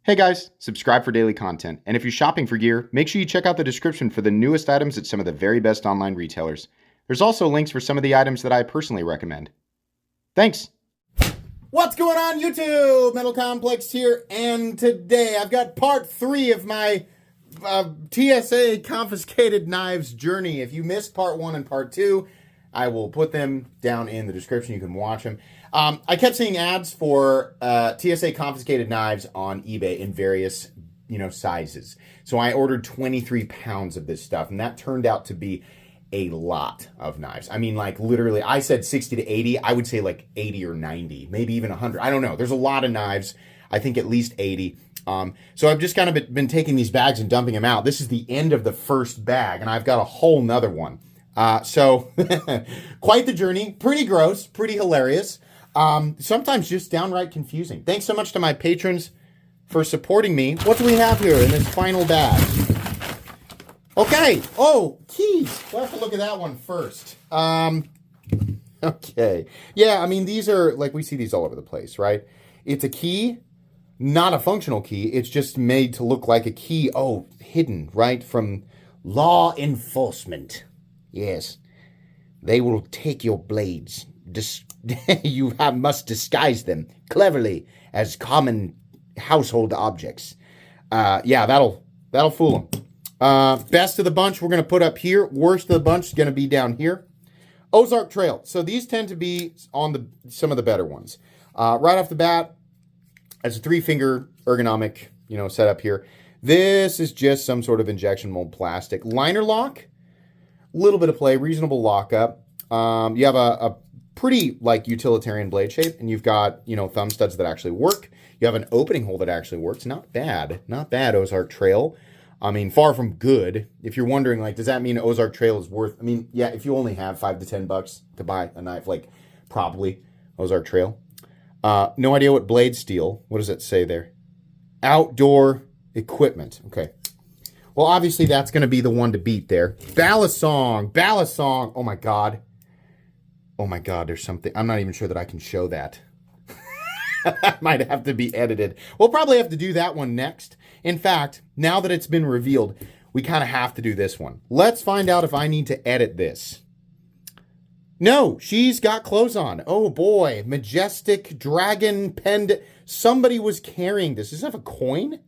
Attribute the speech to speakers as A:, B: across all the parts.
A: Hey guys, subscribe for daily content. And if you're shopping for gear, make sure you check out the description for the newest items at some of the very best online retailers. There's also links for some of the items that I personally recommend. Thanks!
B: What's going on, YouTube? Metal Complex here, and today I've got part 3 of my TSA Confiscated Knives journey. If you missed part 1 and part 2, I will put them down in the description. You can watch them. I kept seeing ads for TSA Confiscated Knives on eBay in various, sizes. So I ordered 23 pounds of this stuff, and that turned out to be a lot of knives. I mean, like, literally, I said 60 to 80. I would say like 80 or 90, maybe even 100. I don't know. There's a lot of knives. I think at least 80. So I've just kind of been taking these bags and dumping them out. This is the end of the first bag, and I've got a whole nother one. So quite the journey. Pretty gross, pretty hilarious. Sometimes just downright confusing. Thanks so much to my patrons for supporting me. What do we have here in this final bag? Okay. Oh, keys. We'll have to look at that one first. Okay. Yeah, I mean, these are, like, we see these all over the place, right? It's a key, not a functional key. It's just made to look like a key. Oh, hidden, right? From law enforcement. Yes. They will take your blades. You must disguise them cleverly as common household objects. Yeah, that'll fool them. Best of the bunch we're going to put up here. Worst of the bunch is going to be down here. Ozark Trail. So these tend to be on some of the better ones. Right off the bat, it's a 3-finger ergonomic, setup here. This is just some sort of injection mold plastic. Liner lock, a little bit of play, reasonable lockup. You have a pretty, like, utilitarian blade shape, and you've got, thumb studs that actually work. You have an opening hole that actually works. Not bad. Not bad, Ozark Trail. I mean, far from good. If you're wondering, like, does that mean Ozark Trail is worth... I mean, yeah, if you only have $5 to $10 to buy a knife, like, probably Ozark Trail. No idea what blade steel. What does it say there? Outdoor equipment. Okay. Well, obviously, that's going to be the one to beat there. Balisong. Balisong. Oh, my God. Oh, my God, there's something. I'm not even sure that I can show that. That might have to be edited. We'll probably have to do that one next. In fact, now that it's been revealed, we kind of have to do this one. Let's find out if I need to edit this. No, she's got clothes on. Oh, boy. Majestic dragon pendant. Somebody was carrying this. Does this have a coin?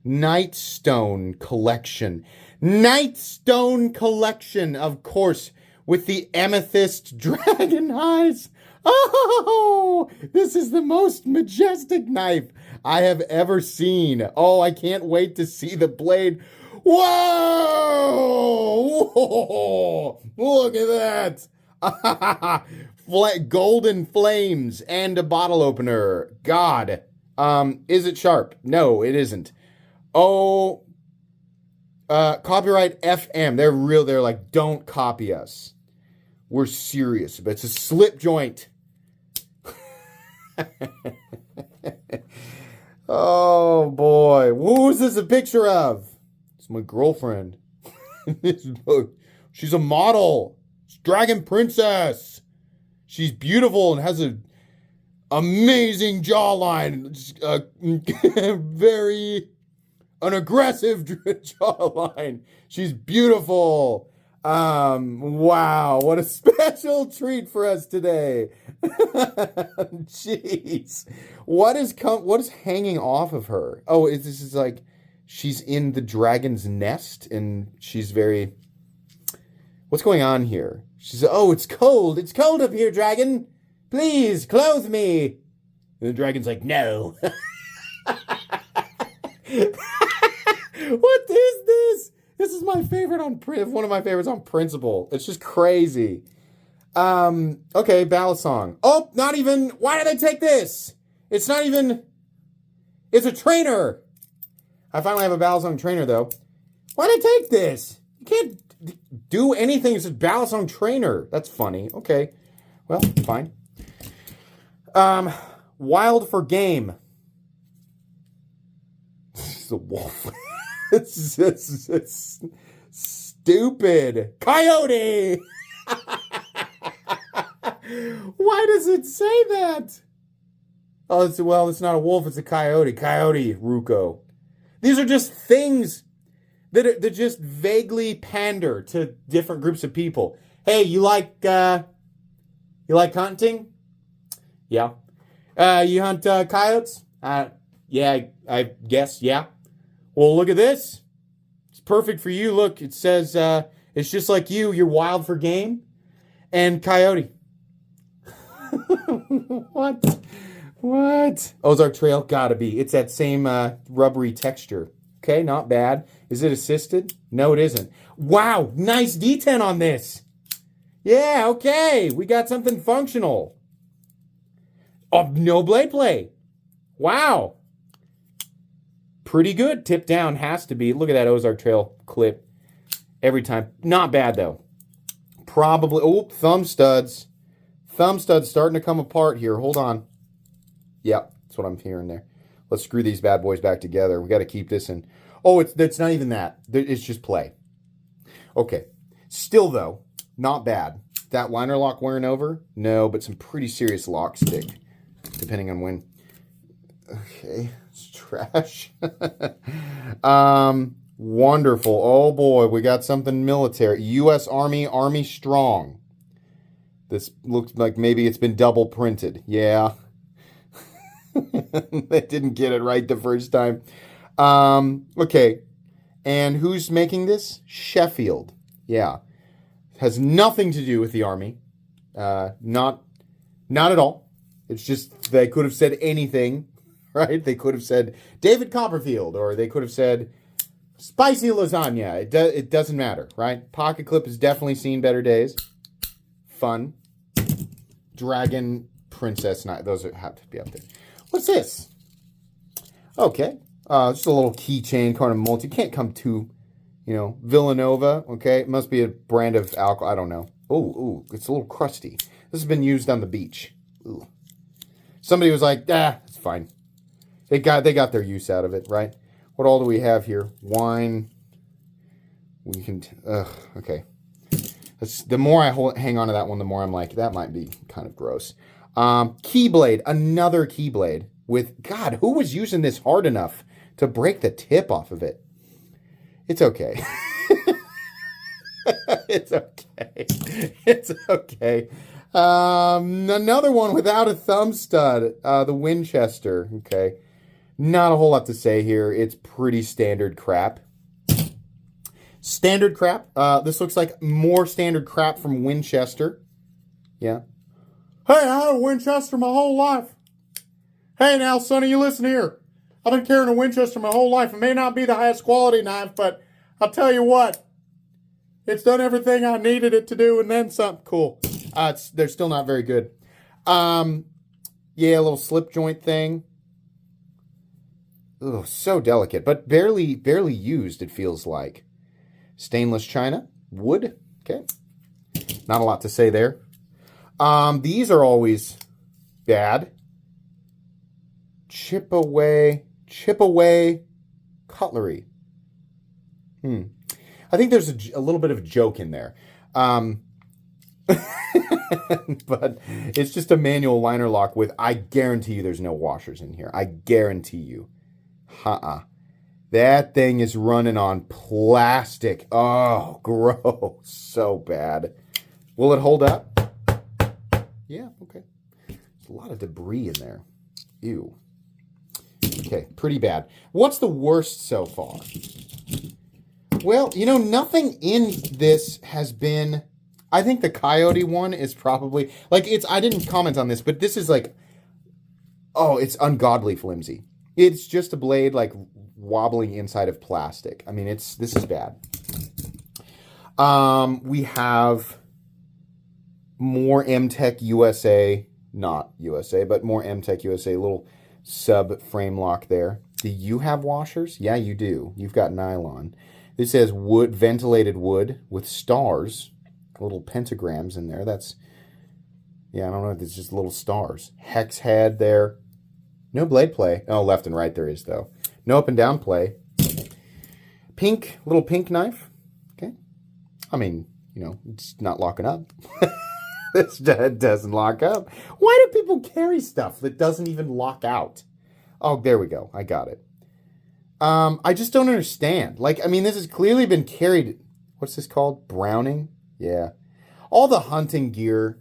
B: Nightstone collection. Nightstone collection, of course, with the amethyst dragon eyes. Oh, this is the most majestic knife I have ever seen. Oh, I can't wait to see the blade. Whoa! Whoa! Look at that. Golden flames and a bottle opener. God. Is it sharp? No, it isn't. Oh, copyright FM. They're real. They're like, don't copy us. We're serious, but it's a slip joint. Oh, boy. Who is this a picture of? It's my girlfriend. She's a model. She's Dragon Princess. She's beautiful and has an amazing jawline. An aggressive jawline. She's beautiful. Wow, what a special treat for us today. Jeez. What is hanging off of her? Oh, this is like she's in the dragon's nest and she's very... What's going on here? She's, oh, it's cold. It's cold up here, dragon. Please, clothe me. And the dragon's like, no. What is this? This is my favorite one of my favorites on principle. It's just crazy. Okay, Balisong. Oh, not even, why did I take this? It's not even, it's a trainer. I finally have a Balisong trainer, though. Why did I take this? You can't do anything. It's a Balisong trainer. That's funny. Okay, well, fine. Wild for game. It's a wolf. It's stupid. Coyote! Why does it say that? Oh, it's not a wolf, it's a coyote. Coyote, Ruko. These are just things that just vaguely pander to different groups of people. Hey, you like hunting? Yeah. You hunt coyotes? Yeah, I guess, yeah. Well, look at this. It's perfect for you. Look, it says it's just like you. You're wild for game. And coyote. What? What? Ozark Trail, gotta be. It's that same rubbery texture. Okay, not bad. Is it assisted? No, it isn't. Wow, nice D10 on this. Yeah, okay. We got something functional. Oh, no blade play. Wow. Pretty good. Tip down has to be. Look at that Ozark Trail clip every time. Not bad, though. Probably. Oh, thumb studs. Thumb studs starting to come apart here. Hold on. Yep, that's what I'm hearing there. Let's screw these bad boys back together. We got to keep this in. Oh, it's not even that. It's just play. Okay. Still, though, not bad. That liner lock wearing over? No, but some pretty serious lock stick, depending on when. Okay, it's trash. Wonderful. Oh, boy, we got something military. U.S. Army, Army Strong. This looks like maybe it's been double printed. Yeah. They didn't get it right the first time. Okay. And who's making this? Sheffield. Yeah. Has nothing to do with the Army. Not at all. It's just they could have said anything, right? They could have said David Copperfield, or they could have said spicy lasagna. It doesn't matter, right? Pocket clip has definitely seen better days. Fun. Dragon, princess, knight. Those have to be up there. What's this? Okay. Just a little keychain, kind of multi. Can't come too, Villanova. Okay. It must be a brand of alcohol. I don't know. Oh, it's a little crusty. This has been used on the beach. Ooh. Somebody was like, it's fine. They got their use out of it, right? What all do we have here? Wine. We can, okay. The more I hang on to that one, the more I'm like, that might be kind of gross. Keyblade, another Keyblade with, God, who was using this hard enough to break the tip off of it? It's okay. It's okay. It's okay. Another one without a thumb stud, the Winchester. Okay. Not a whole lot to say here. It's pretty standard crap. Standard crap. This looks like more standard crap from Winchester. Yeah. Hey, I had a Winchester my whole life. Hey now, Sonny, you listen here. I've been carrying a Winchester my whole life. It may not be the highest quality knife, but I'll tell you what. It's done everything I needed it to do and then some. Cool. They're still not very good. Yeah, a little slip joint thing. Oh, so delicate, but barely used, it feels like. Stainless china, wood. Okay. Not a lot to say there. These are always bad. Chip away cutlery. I think there's a little bit of a joke in there. But it's just a manual liner lock with, I guarantee you there's no washers in here. I guarantee you. That thing is running on plastic. Oh, gross. So bad. Will it hold up? Yeah, okay. There's a lot of debris in there. Ew. Okay, pretty bad. What's the worst so far? Well, nothing in this has been... I think the Coyote one is probably... I didn't comment on this, but this is it's ungodly flimsy. It's just a blade, wobbling inside of plastic. I mean, this is bad. We have more M-Tech USA, not USA, but more M-Tech USA, little sub frame lock there. Do you have washers? Yeah, you do. You've got nylon. This says wood, ventilated wood with stars, little pentagrams in there. I don't know, it's just little stars. Hex head there. No blade play. Oh, left and right there is, though. No up and down play. Little pink knife. Okay. I mean, it's not locking up. This doesn't lock up. Why do people carry stuff that doesn't even lock out? Oh, there we go. I got it. I just don't understand. Like, I mean, this has clearly been carried. What's this called? Browning? Yeah. All the hunting gear,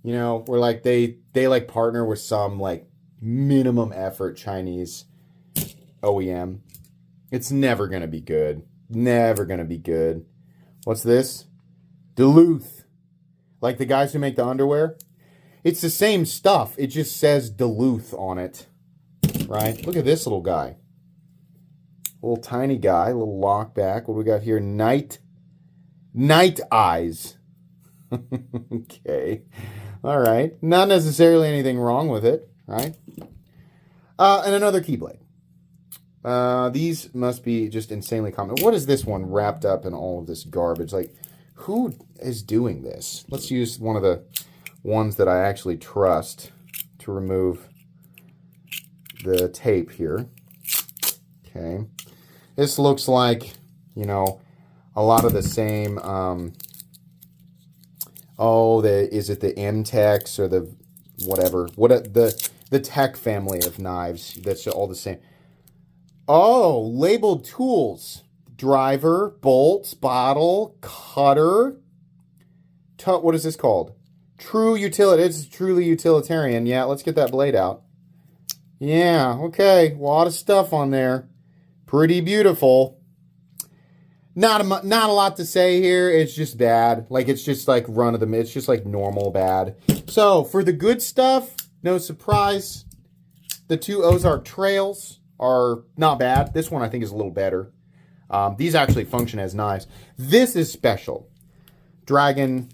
B: you know, where like they like partner with some like minimum effort Chinese OEM. It's never going to be good. Never going to be good. What's this? Duluth. Like the guys who make the underwear. It's the same stuff. It just says Duluth on it. Right? Look at this little guy. Little tiny guy. Little lock back. What do we got here? Night eyes. Okay. All right. Not necessarily anything wrong with it. Right? And another Keyblade. These must be just insanely common. What is this one wrapped up in all of this garbage? Like, who is doing this? Let's use one of the ones that I actually trust to remove the tape here. Okay. This looks like, you know, a lot of the same, is it the M-Tex or the whatever? The Tech family of knives that's all the same. Oh, labeled tools. Driver, bolts, bottle, cutter. What is this called? True utility. It's truly utilitarian. Yeah, let's get that blade out. Yeah, okay. A lot of stuff on there. Pretty beautiful. Not a lot to say here. It's just bad. Like, it's just like run of the mill. It's just like normal bad. So, for the good stuff, no surprise, the two Ozark Trails are not bad. This one I think is a little better. These actually function as knives. This is special. Dragon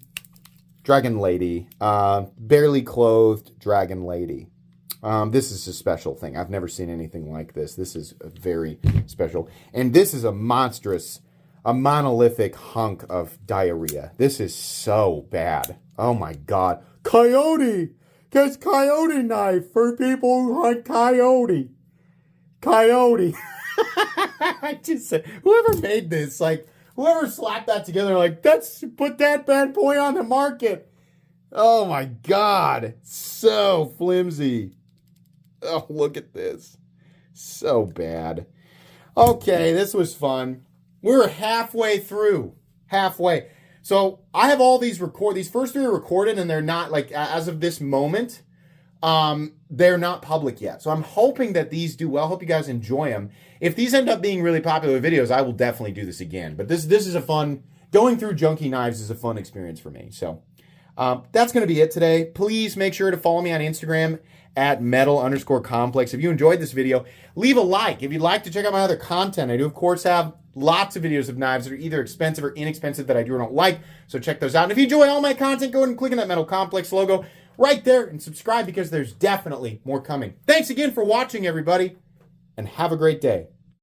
B: Lady. Barely clothed Dragon Lady. This is a special thing. I've never seen anything like this. This is very special. And this is a monolithic hunk of diarrhea. This is so bad. Oh my God. Coyote! Gets coyote knife for people who hunt coyote. Coyote. I just said, whoever made this, like, whoever slapped that together, like, put that bad boy on the market. Oh my God. So flimsy. Oh, look at this. So bad. Okay, this was fun. We're halfway through. Halfway. So I have all these first three are recorded, and they're not, like, as of this moment, they're not public yet. So I'm hoping that these do well. Hope you guys enjoy them. If these end up being really popular videos, I will definitely do this again. But this is a fun, going through junky knives is a fun experience for me. So that's going to be it today. Please make sure to follow me on Instagram at metal_complex. If you enjoyed this video, leave a like. If you'd like to check out my other content, I do, of course, have lots of videos of knives that are either expensive or inexpensive that I do or don't like. So check those out. And if you enjoy all my content, go ahead and click on that Metal Complex logo right there and subscribe, because there's definitely more coming. Thanks again for watching, everybody, and have a great day.